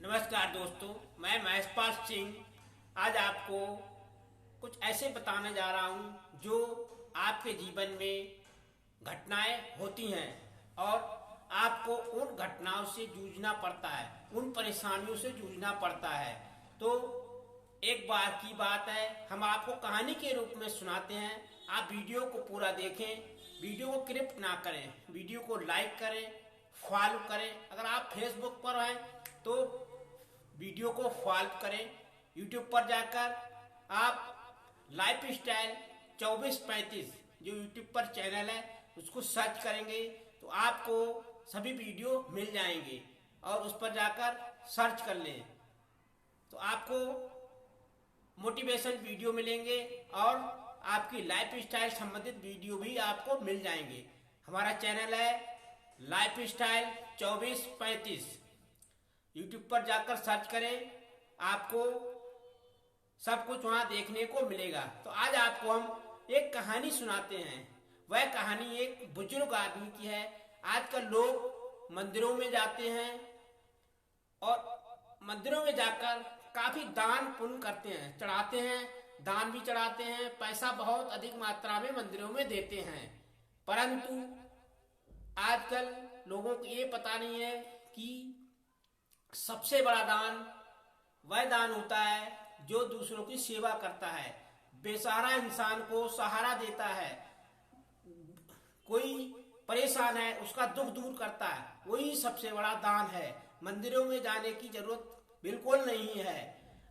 नमस्कार दोस्तों, मैं महेशपाल सिंह आज आपको कुछ ऐसे बताने जा रहा हूँ जो आपके जीवन में घटनाएं होती हैं और आपको उन घटनाओं से जूझना पड़ता है, उन परेशानियों से जूझना पड़ता है। तो एक बार की बात है, हम आपको कहानी के रूप में सुनाते हैं। आप वीडियो को पूरा देखें, वीडियो को क्लिप ना करें, वीडियो को लाइक करें, फॉलो करें। अगर आप फेसबुक पर हैं तो वीडियो को फॉलो करें। यूट्यूब पर जाकर आप लाइफ स्टाइल 2435 जो यूट्यूब पर चैनल है उसको सर्च करेंगे तो आपको सभी वीडियो मिल जाएंगे और उस पर जाकर सर्च कर लें तो आपको मोटिवेशन वीडियो मिलेंगे और आपकी लाइफ स्टाइल संबंधित वीडियो भी आपको मिल जाएंगे। हमारा चैनल है लाइफ स्टाइल 2435। यूट्यूब पर जाकर सर्च करें, आपको सब कुछ वहां देखने को मिलेगा। तो आज आपको हम एक कहानी सुनाते हैं। वह कहानी एक बुजुर्ग आदमी की है। आजकल लोग मंदिरों में जाते हैं और मंदिरों में जाकर काफी दान पुण्य करते हैं, चढ़ाते हैं, दान भी चढ़ाते हैं, पैसा बहुत अधिक मात्रा में मंदिरों में देते हैं। परंतु आजकल लोगों को ये पता नहीं है कि सबसे बड़ा दान वह दान होता है जो दूसरों की सेवा करता है, बेसहारा इंसान को सहारा देता है, कोई परेशान है उसका दुख दूर करता है, वही सबसे बड़ा दान है। मंदिरों में जाने की जरूरत बिल्कुल नहीं है।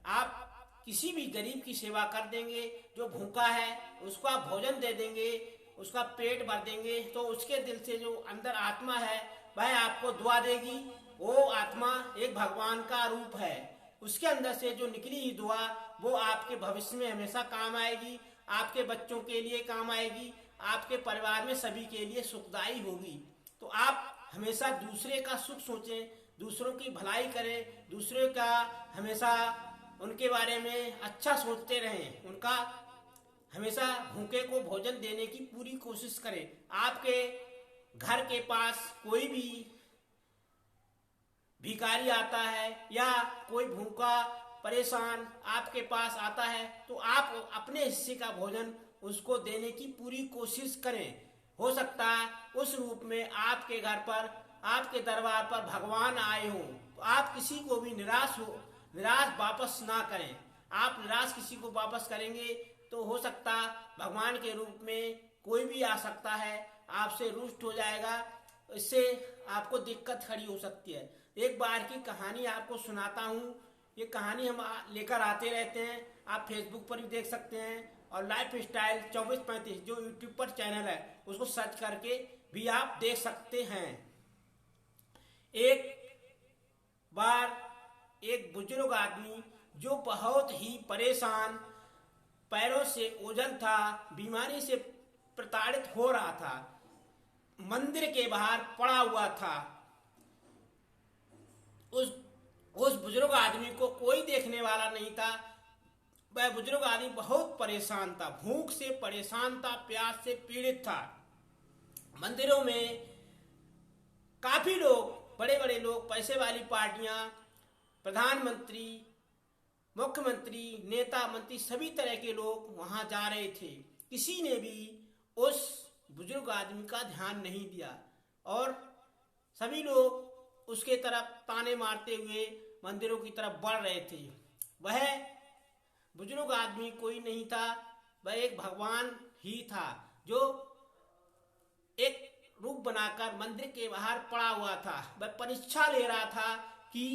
आप किसी भी गरीब की सेवा कर देंगे, जो भूखा है उसको आप भोजन दे देंगे, उसका पेट भर देंगे तो उसके दिल से जो अंदर आत्मा है वह आपको दुआ देगी। वो आत्मा एक भगवान का रूप है, उसके अंदर से जो निकली ही दुआ वो आपके भविष्य में हमेशा काम आएगी, आपके बच्चों के लिए काम आएगी, आपके परिवार में सभी के लिए सुखदायी होगी। तो आप हमेशा दूसरे का सुख सोचें, दूसरों की भलाई करें, दूसरे का हमेशा उनके बारे में अच्छा सोचते रहें, उनका हमेशा भूखे को भोजन देने की पूरी कोशिश करें। आपके घर के पास कोई भी भिखारी आता है या कोई भूखा परेशान आपके पास आता है तो आप अपने हिस्से का भोजन उसको देने की पूरी कोशिश करें। हो सकता है उस रूप में आपके घर पर, आपके दरबार पर भगवान आए हों। तो आप किसी को भी निराश वापस ना करें। आप निराश किसी को वापस करेंगे तो हो सकता भगवान के रूप में कोई भी आ सकता है, आपसे रुष्ट हो जाएगा, इससे आपको दिक्कत खड़ी हो सकती है। एक बार की कहानी आपको सुनाता हूँ। ये कहानी हम लेकर आते रहते हैं, आप फेसबुक पर भी देख सकते हैं और लाइफ स्टाइल 2435 जो यूट्यूब पर चैनल है उसको सर्च करके भी आप देख सकते हैं। एक बार एक बुजुर्ग आदमी जो बहुत ही परेशान, पैरों से ओझल था, बीमारी से प्रताड़ित हो रहा था, मंदिर के बाहर पड़ा हुआ था। उस बुजुर्ग आदमी को कोई देखने वाला नहीं था। वह बुजुर्ग आदमी बहुत परेशान था, भूख से परेशान था, प्यास से पीड़ित था। मंदिरों में काफी लोग, बड़े बड़े लोग, पैसे वाली पार्टियां, प्रधानमंत्री, मुख्यमंत्री, नेता मंत्री, सभी तरह के लोग वहां जा रहे थे। किसी ने भी उस बुजुर्ग आदमी का ध्यान नहीं दिया और सभी लोग उसके तरफ ताने मारते हुए मंदिरों की तरफ बढ़ रहे थे। वह बुजुर्ग आदमी कोई नहीं था, वह एक भगवान ही था जो एक रूप बनाकर मंदिर के बाहर पड़ा हुआ था। वह परीक्षा ले रहा था कि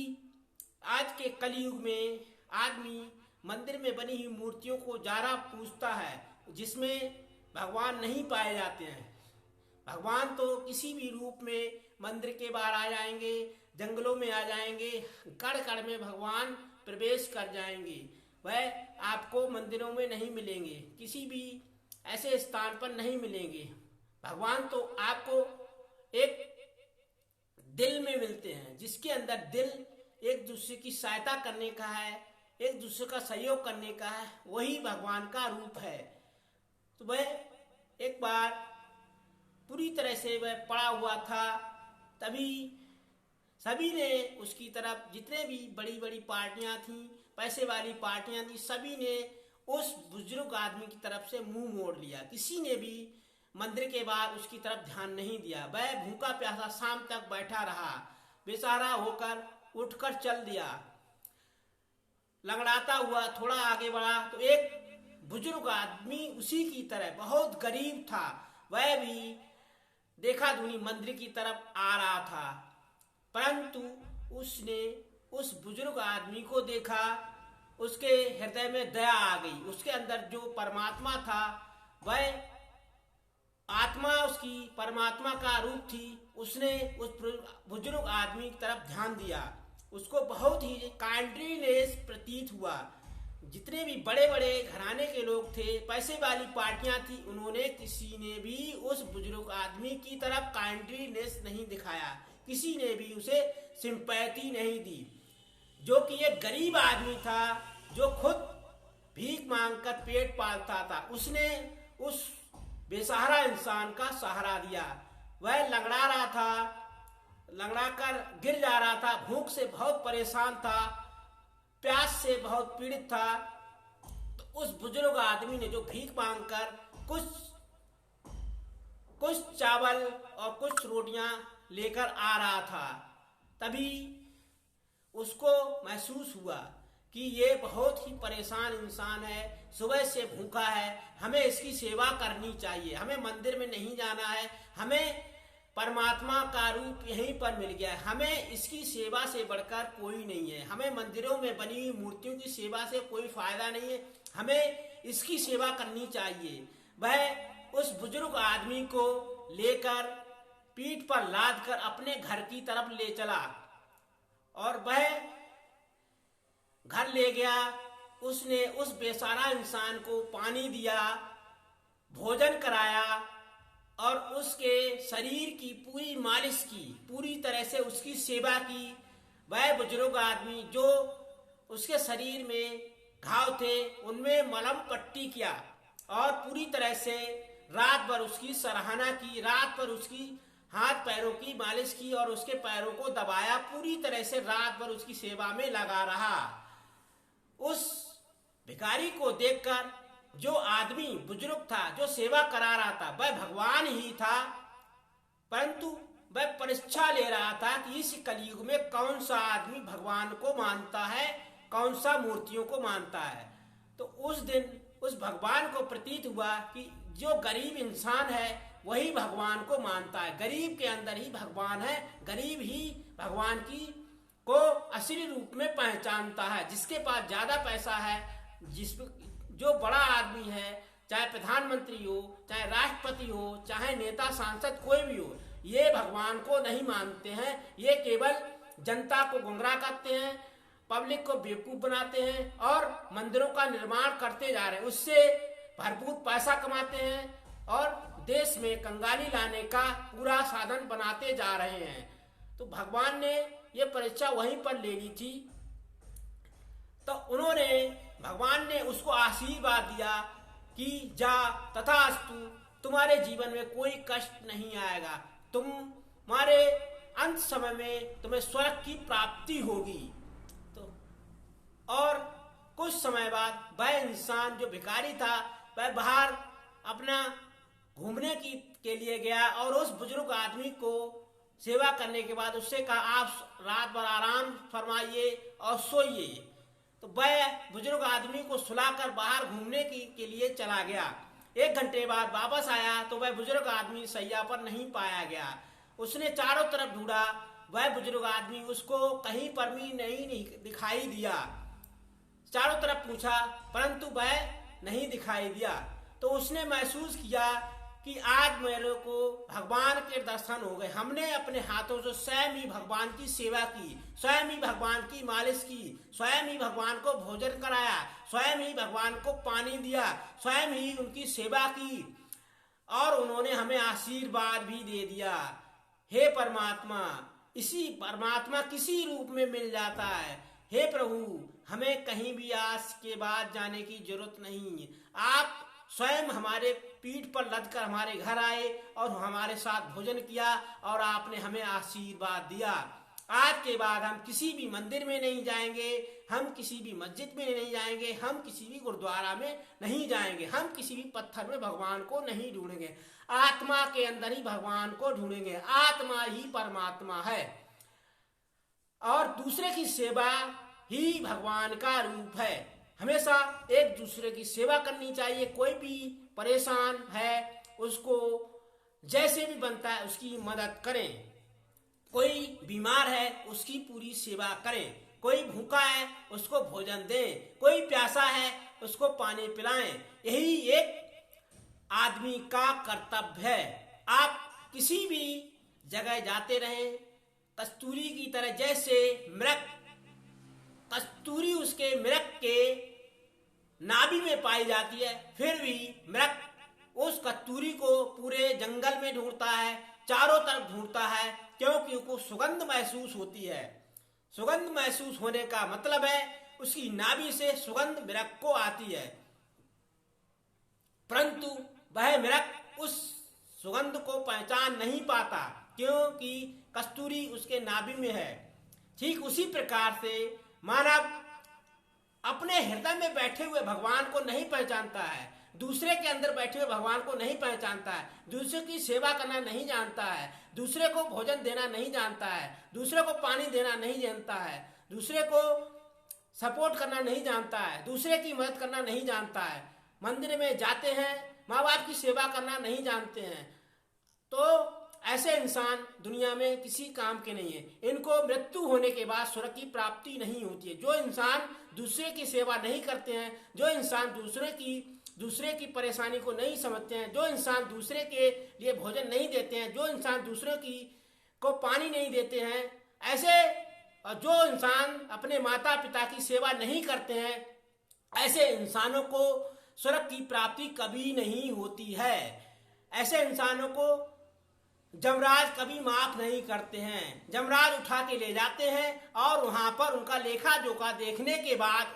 आज के कलयुग में आदमी मंदिर में बनी हुई मूर्तियों को ज़्यादा पूजता है जिसमें भगवान नहीं पाए जाते हैं। भगवान तो किसी भी रूप में मंदिर के बाहर आ जाएंगे, जंगलों में आ जाएंगे, कण कण में भगवान प्रवेश कर जाएंगे। वह आपको मंदिरों में नहीं मिलेंगे, किसी भी ऐसे स्थान पर नहीं मिलेंगे। भगवान तो आपको एक दिल में मिलते हैं, जिसके अंदर दिल एक दूसरे की सहायता करने का है, एक दूसरे का सहयोग करने का है, वही भगवान का रूप है। तो वह एक बार पूरी तरह से वह पड़ा हुआ था, तभी सभी ने उसकी तरफ, जितने भी बड़ी बड़ी पार्टियां थी, पैसे वाली पार्टियां थी, सभी ने उस बुजुर्ग आदमी की तरफ से मुंह मोड़ लिया। किसी ने भी मंदिर के बाहर उसकी तरफ ध्यान नहीं दिया। वह भूखा प्यासा शाम तक बैठा रहा, बेसहारा होकर उठकर चल दिया। लंगड़ाता हुआ थोड़ा आगे बढ़ा तो एक बुजुर्ग आदमी उसी की तरह, बहुत गरीब था, वह भी देखा दुनी मंदिर की तरफ आ रहा था। परंतु उसने उस बुजुर्ग आदमी को देखा, उसके हृदय में दया आ गई। उसके अंदर जो परमात्मा था, वह आत्मा उसकी परमात्मा का रूप थी। उसने उस बुजुर्ग आदमी की तरफ ध्यान दिया। उसको बहुत ही काइंडलीनेस प्रतीत हुआ। जितने भी बड़े बड़े घराने के लोग थे, पैसे वाली पार्टियां थी, उन्होंने किसी ने भी उस बुजुर्ग आदमी की तरफ काइंडलीनेस नहीं दिखाया, किसी ने भी उसे सिंपैथी नहीं दी। जो कि एक गरीब आदमी था, जो खुद भीख मांगकर पेट पालता था, उसने उस बेसहारा इंसान का सहारा दिया। वह लंगड़ा रहा था, लंगड़ा कर गिर जा रहा था, भूख से बहुत परेशान था, प्यास से बहुत पीड़ित था। तो उस बुजुर्ग आदमी ने जो भीख मांगकर कुछ चावल और कुछ रोटियां लेकर आ रहा था, तभी उसको महसूस हुआ कि ये बहुत ही परेशान इंसान है, सुबह से भूखा है, हमें इसकी सेवा करनी चाहिए। हमें मंदिर में नहीं जाना है, हमें परमात्मा का रूप यहीं पर मिल गया है, हमें इसकी सेवा से बढ़कर कोई नहीं है। हमें मंदिरों में बनी हुई मूर्तियों की सेवा से कोई फायदा नहीं है, हमें इसकी सेवा करनी चाहिए। वह उस बुजुर्ग आदमी को लेकर पीठ पर लाद कर अपने घर की तरफ ले चला और वह घर ले गया। उसने उस बेसहारा इंसान को पानी दिया, भोजन कराया और उसके शरीर की पूरी मालिश की, पूरी तरह से उसकी सेवा की। वह बुजुर्ग आदमी जो उसके शरीर में घाव थे उनमें मलहम पट्टी किया और पूरी तरह से रात भर उसकी सराहना की, रात भर उसकी हाथ पैरों की मालिश की और उसके पैरों को दबाया, पूरी तरह से रात भर उसकी सेवा में लगा रहा। उस भिखारी को देखकर जो आदमी बुजुर्ग था, जो सेवा करा रहा था, वह भगवान ही था, परंतु वह परीक्षा ले रहा था कि इस कलयुग में कौन सा आदमी भगवान को मानता है, कौन सा मूर्तियों को मानता है। तो उस दिन उस भगवान को प्रतीत हुआ कि जो गरीब इंसान है वही भगवान को मानता है, गरीब के अंदर ही भगवान है, गरीब ही भगवान की को असली रूप में पहचानता है। जिसके पास ज्यादा पैसा है, जो बड़ा आदमी है, चाहे प्रधानमंत्री हो, चाहे राष्ट्रपति हो, चाहे नेता सांसद कोई भी हो, ये भगवान को नहीं मानते हैं। ये केवल जनता को गुमराह करते हैं, पब्लिक को बेवकूफ बनाते हैं और मंदिरों का निर्माण करते जा रहे हैं, उससे भरपूर पैसा कमाते हैं और देश में कंगाली लाने का पूरा साधन बनाते जा रहे हैं। तो भगवान ने ये परीक्षा वहीं पर ले ली थी। तो भगवान ने उसको आशीर्वाद दिया कि जा तथास्तु, तुम्हारे जीवन में कोई कष्ट नहीं आएगा, तुम्हारे अंत समय में तुम्हें स्वर्ग की प्राप्ति होगी। तो और कुछ समय बाद वह इंसान जो भिखारी था, वह बाहर अपना घूमने के लिए गया और उस बुजुर्ग आदमी को सेवा करने के बाद उससे कहा, आप रात भर आराम फरमाइए और सोइए। तो वह बुजुर्ग आदमी को सुलाकर बाहर घूमने के लिए चला गया। 1 घंटे बाद वापस आया तो वह बुजुर्ग आदमी सैया पर नहीं पाया गया। उसने चारों तरफ ढूंढा, वह बुजुर्ग आदमी उसको कहीं पर भी नहीं दिखाई दिया। चारों तरफ पूछा परंतु वह नहीं दिखाई दिया। तो उसने महसूस किया कि आज मेरे को भगवान के दर्शन हो गए। हमने अपने हाथों से स्वयं ही भगवान की सेवा की, स्वयं ही भगवान की मालिश की, स्वयं ही भगवान को भोजन कराया, स्वयं ही भगवान को पानी दिया, स्वयं ही उनकी सेवा की और उन्होंने हमें आशीर्वाद भी दे दिया। हे परमात्मा, इसी परमात्मा किसी रूप में मिल जाता है। हे प्रभु, हमें कहीं भी आज के बाद जाने की जरूरत नहीं। आप स्वयं हमारे पीठ पर लदकर हमारे घर आए और हमारे साथ भोजन किया और आपने हमें आशीर्वाद दिया। आज के बाद हम किसी भी मंदिर में नहीं जाएंगे, हम किसी भी मस्जिद में नहीं जाएंगे, हम किसी भी गुरुद्वारा में नहीं जाएंगे, हम किसी भी पत्थर में भगवान को नहीं ढूंढेंगे, आत्मा के अंदर ही भगवान को ढूंढेंगे। आत्मा ही परमात्मा है और दूसरे की सेवा ही भगवान का रूप है। हमेशा एक दूसरे की सेवा करनी चाहिए। कोई भी परेशान है उसको जैसे भी बनता है उसकी मदद करें, कोई बीमार है उसकी पूरी सेवा करें, कोई भूखा है उसको भोजन दें, कोई प्यासा है उसको पानी पिलाएं। यही एक आदमी का कर्तव्य है। आप किसी भी जगह जाते रहें, कस्तूरी की तरह, जैसे मृग कस्तूरी उसके मृग के नाभि में पाई जाती है, फिर भी मृग उस कस्तूरी को पूरे जंगल में ढूंढता है, चारों तरफ ढूंढता है, क्योंकि उसको सुगंध महसूस होती है। सुगंध महसूस होने का मतलब है उसकी नाभि से सुगंध मृग को आती है, परंतु वह मृग उस सुगंध को पहचान नहीं पाता क्योंकि कस्तूरी उसके नाभि में है। ठीक उसी प्रकार से मानव अपने हृदय में बैठे हुए भगवान को नहीं पहचानता है, दूसरे के अंदर बैठे हुए भगवान को नहीं पहचानता है, दूसरे की सेवा करना नहीं जानता है, दूसरे को भोजन देना नहीं जानता है, दूसरे को पानी देना नहीं जानता है, दूसरे को सपोर्ट करना नहीं जानता है, दूसरे की मदद करना नहीं जानता है। मंदिर में जाते हैं, माँ बाप की सेवा करना नहीं जानते हैं, तो ऐसे इंसान दुनिया में किसी काम के नहीं है। इनको मृत्यु होने के बाद स्वर्ग की प्राप्ति नहीं होती है। जो इंसान दूसरे की सेवा नहीं करते हैं, जो इंसान दूसरे की परेशानी को नहीं समझते हैं, जो इंसान दूसरे के लिए भोजन नहीं देते हैं, जो इंसान दूसरे को पानी नहीं देते हैं, ऐसे जो इंसान अपने माता पिता की सेवा नहीं करते हैं, ऐसे इंसानों को स्वर्ग की प्राप्ति कभी नहीं होती है। ऐसे इंसानों को जमराज कभी माफ नहीं करते हैं। जमराज उठा के ले जाते हैं और वहां पर उनका लेखा जोखा देखने के बाद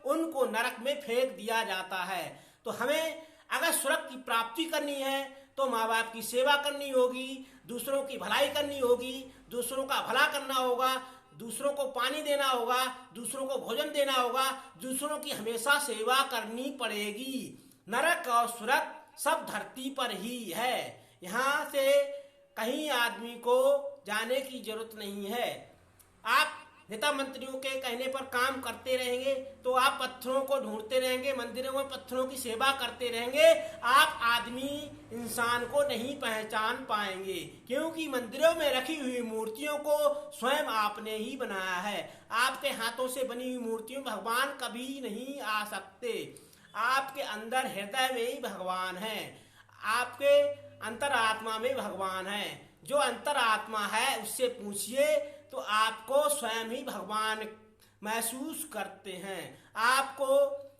उनको नरक में फेंक दिया जाता है। तो हमें अगर स्वर्ग की प्राप्ति करनी है तो माँ बाप की सेवा करनी होगी, दूसरों की भलाई करनी होगी, दूसरों का भला करना होगा, दूसरों को पानी देना होगा, दूसरों को भोजन देना होगा, दूसरों की हमेशा सेवा करनी पड़ेगी। नरक और स्वर्ग सब धरती पर ही है, यहाँ से कहीं आदमी को जाने की जरूरत नहीं है। आप नेता मंत्रियों के कहने पर काम करते रहेंगे तो आप पत्थरों को ढूंढते रहेंगे, मंदिरों में पत्थरों की सेवा करते रहेंगे, आप आदमी इंसान को नहीं पहचान पाएंगे, क्योंकि मंदिरों में रखी हुई मूर्तियों को स्वयं आपने ही बनाया है। आपके हाथों से बनी हुई मूर्तियों में भगवान कभी नहीं आ सकते। आपके अंदर हृदय में ही भगवान है, आपके अंतरात्मा में भगवान है। जो अंतरात्मा है उससे पूछिए तो आपको स्वयं ही भगवान महसूस करते हैं। आपको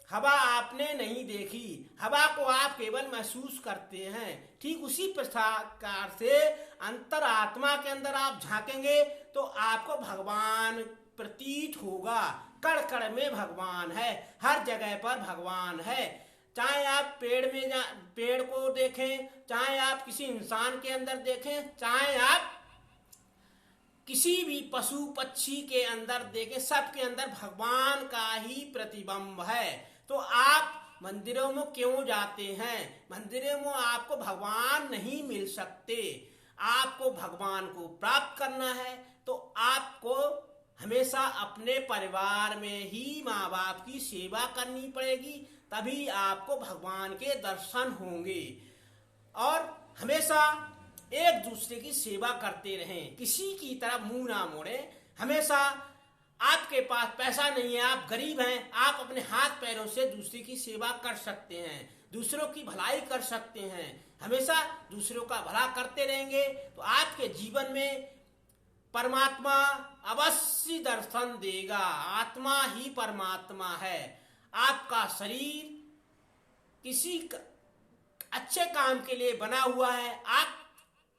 हवा आपने नहीं देखी, हवा को आप केवल महसूस करते हैं। ठीक उसी प्रकार से अंतरात्मा के अंदर आप झांकेंगे तो आपको भगवान प्रतीत होगा। कण कण में भगवान है, हर जगह पर भगवान है। चाहे आप पेड़ को देखें, चाहे आप किसी इंसान के अंदर देखें, चाहे आप किसी भी पशु पक्षी के अंदर देखें, सबके अंदर भगवान का ही प्रतिबिंब है। तो आप मंदिरों में क्यों जाते हैं? मंदिरों में आपको भगवान नहीं मिल सकते। आपको भगवान को प्राप्त करना है तो आपको हमेशा अपने परिवार में ही माँ बाप की सेवा करनी पड़ेगी, तभी आपको भगवान के दर्शन होंगे। और हमेशा एक दूसरे की सेवा करते रहें, किसी की तरफ मुंह ना मोड़ें। हमेशा आपके पास पैसा नहीं है, आप गरीब हैं, आप अपने हाथ पैरों से दूसरे की सेवा कर सकते हैं, दूसरों की भलाई कर सकते हैं। हमेशा दूसरों का भला करते रहेंगे तो आपके जीवन में परमात्मा अवश्य दर्शन देगा। आत्मा ही परमात्मा है। आपका शरीर किसी अच्छे काम के लिए बना हुआ है। आप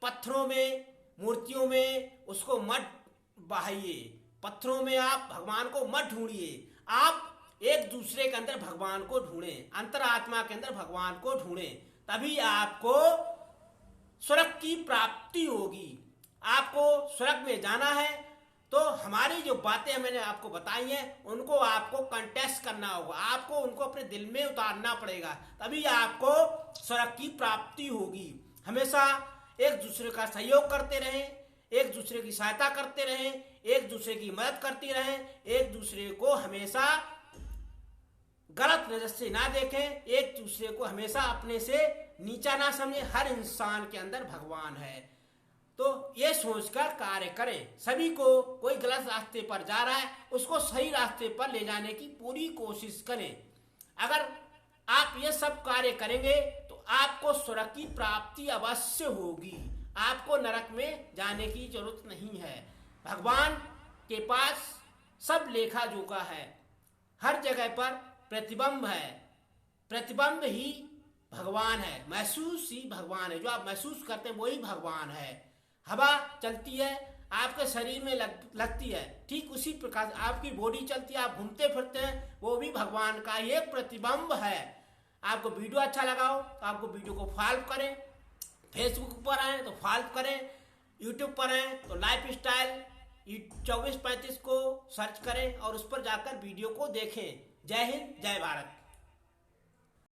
पत्थरों में, मूर्तियों में उसको मत बहाइए, पत्थरों में आप भगवान को मत ढूंढिए। आप एक दूसरे के अंदर भगवान को ढूंढें, अंतरात्मा के अंदर भगवान को ढूंढें, तभी आपको स्वर्ग की प्राप्ति होगी। आपको स्वर्ग में जाना है तो हमारी जो बातें मैंने आपको बताई हैं उनको आपको कंटेस्ट करना होगा, आपको उनको अपने दिल में उतारना पड़ेगा, तभी आपको स्वर्ग की प्राप्ति होगी। हमेशा एक दूसरे का सहयोग करते रहें, एक दूसरे की सहायता करते रहें, एक दूसरे की मदद करते रहें, एक दूसरे को हमेशा गलत नजर से ना देखें, एक दूसरे को हमेशा अपने से नीचा ना समझें। हर इंसान के अंदर भगवान है, तो ये सोचकर कार्य करें। सभी को कोई गलत रास्ते पर जा रहा है उसको सही रास्ते पर ले जाने की पूरी कोशिश करें। अगर आप ये सब कार्य करेंगे तो आपको स्वर्ग की प्राप्ति अवश्य होगी, आपको नरक में जाने की जरूरत नहीं है। भगवान के पास सब लेखा जोखा है, हर जगह पर प्रतिबिंब है, प्रतिबिंब ही भगवान है, महसूस ही भगवान है। जो आप महसूस करते हैं वही भगवान है। हवा चलती है आपके शरीर में लगती है, ठीक उसी प्रकार आपकी बॉडी चलती है, आप घूमते फिरते हैं, वो भी भगवान का ही एक प्रतिबिंब है। आपको वीडियो अच्छा लगा हो तो आपको वीडियो को फॉलो करें, फेसबुक पर आए तो फॉलो करें, यूट्यूब पर आए तो लाइफ स्टाइल 24-35 को सर्च करें और उस पर जाकर वीडियो को देखें। जय हिंद, जय भारत।